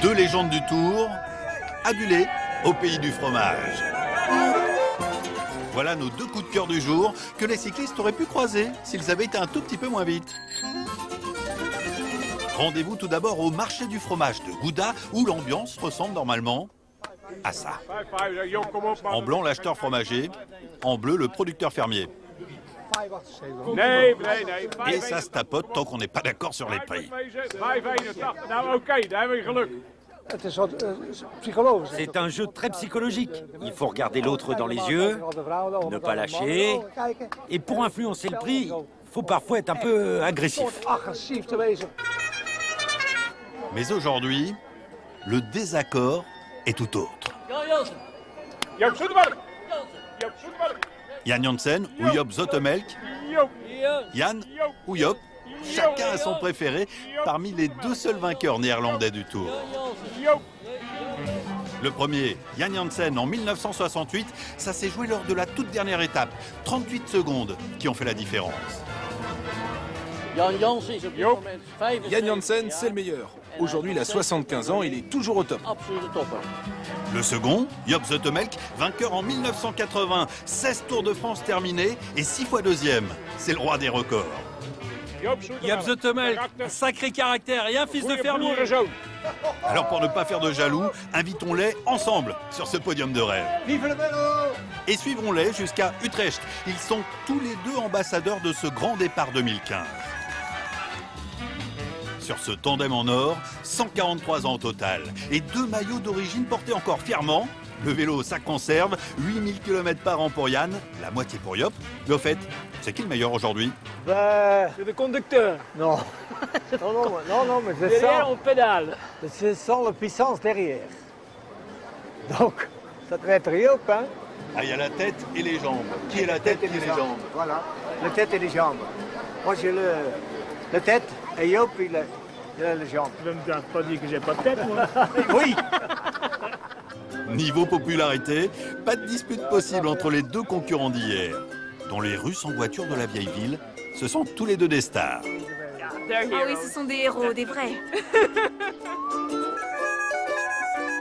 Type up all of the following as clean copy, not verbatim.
Deux légendes du Tour, adulées au pays du fromage. Voilà nos deux coups de cœur du jour que les cyclistes auraient pu croiser s'ils avaient été un tout petit peu moins vite. Rendez-vous tout d'abord au marché du fromage de Gouda où l'ambiance ressemble normalement à ça. En blanc, l'acheteur fromager, en bleu, le producteur fermier. Et ça se tapote tant qu'on n'est pas d'accord sur les prix. C'est un jeu très psychologique. Il faut regarder l'autre dans les yeux, ne pas lâcher. Et pour influencer le prix, il faut parfois être un peu agressif. Mais aujourd'hui, le désaccord est tout autre. Jan Janssen ou Job Zoetemelk, Jan ou Job, chacun a son préféré parmi les deux seuls vainqueurs néerlandais du Tour. Le premier, Jan Janssen, en 1968, ça s'est joué lors de la toute dernière étape. 38 secondes qui ont fait la différence. Jan Janssen, c'est le meilleur. Aujourd'hui, il a 75 ans, il est toujours au top. Le second, Job Zoetemelk, vainqueur en 1980, 16 Tours de France terminés et 6 fois deuxième. C'est le roi des records. Job Zoetemelk, un sacré caractère et un fils de fermier. Alors pour ne pas faire de jaloux, invitons-les ensemble sur ce podium de rêve. Vive le vélo! Et suivrons-les jusqu'à Utrecht. Ils sont tous les deux ambassadeurs de ce grand départ 2015. Sur ce tandem en or, 143 ans au total. Et deux maillots d'origine portés encore fièrement. Le vélo, ça conserve. 8000 km par an pour Yann, la moitié pour Job. Mais au fait, c'est qui le meilleur aujourd'hui? C'est le conducteur. Non. non, mais je Derrière, sens, on pédale. je sens la puissance derrière. Donc, ça devrait être Job, hein? Ah, il y a la tête et les jambes. Qui est la tête et les jambes? Voilà, la tête et les jambes. Moi, j'ai la tête et Job, il a les jambes. Je ne me pas dire que j'ai pas de tête, moi. Oui! Niveau popularité, pas de dispute possible entre les deux concurrents d'hier. Dans les rues sans voiture de la vieille ville, ce sont tous les deux des stars. Ah oui, ce sont des héros, des vrais.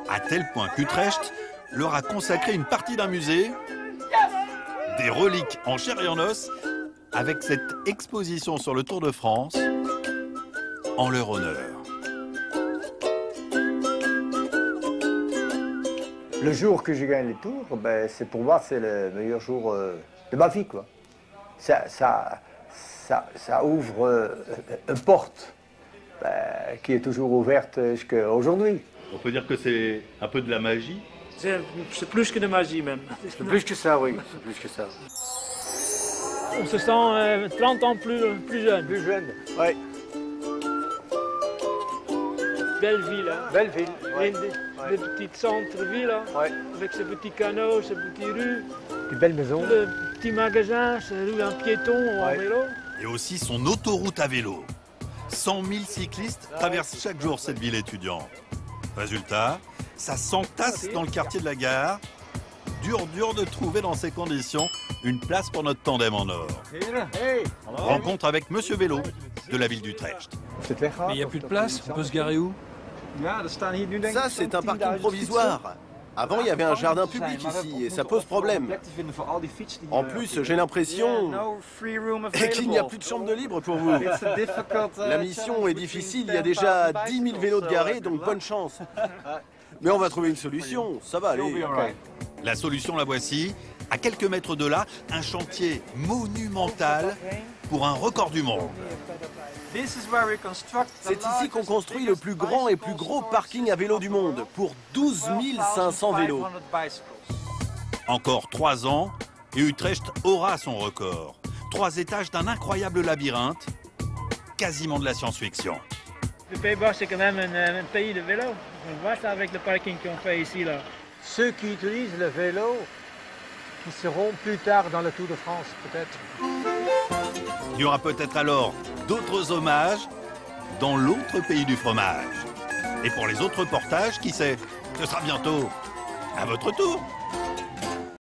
À tel point qu'Utrecht leur a consacré une partie d'un musée, des reliques en chair et en os, avec cette exposition sur le Tour de France en leur honneur. Le jour que je gagne les tours, ben, c'est pour moi c'est le meilleur jour de ma vie, quoi. Ça ouvre une porte qui est toujours ouverte jusqu'à aujourd'hui. On peut dire que c'est un peu de la magie. C'est plus que de magie, même. C'est plus que ça, oui. C'est plus que ça. On se sent 30 ans plus jeune. Plus jeune, oui. Belle ville, hein. Belle ville. Des petites centres-villes, hein. Ouais. Avec ses petits canaux, ses petites rues. Des belles maisons. Le petit magasin, ses rues en piéton ou en vélo. Et aussi son autoroute à vélo. 100 000 cyclistes traversent chaque jour cette ville étudiante. Résultat, ça s'entasse dans le quartier de la gare. Dur de trouver dans ces conditions une place pour notre tandem en or. Rencontre avec Monsieur Vélo de la ville d'Utrecht. Mais il n'y a plus de place, on peut se garer où? Ça, c'est un parking provisoire. Avant, il y avait un jardin public ici et ça pose problème. En plus, j'ai l'impression qu'il n'y a plus de chambre de libre pour vous. La mission est difficile, il y a déjà 10 000 vélos de garés, donc bonne chance. Mais on va trouver une solution, ça va aller. La solution, la voici. À quelques mètres de là, un chantier monumental pour un record du monde. C'est ici qu'on construit le plus grand et plus gros parking à vélo du monde, pour 12 500 vélos. Encore 3 ans, et Utrecht aura son record. 3 étages d'un incroyable labyrinthe, quasiment de la science-fiction. Les Pays-Bas, c'est quand même un pays de vélo. On voit ça avec le parking qu'on fait ici, là. Ceux qui utilisent le vélo, qui seront plus tard dans le Tour de France, peut-être. Il y aura peut-être alors d'autres hommages dans l'autre pays du fromage. Et pour les autres reportages, qui sait, ce sera bientôt à votre tour.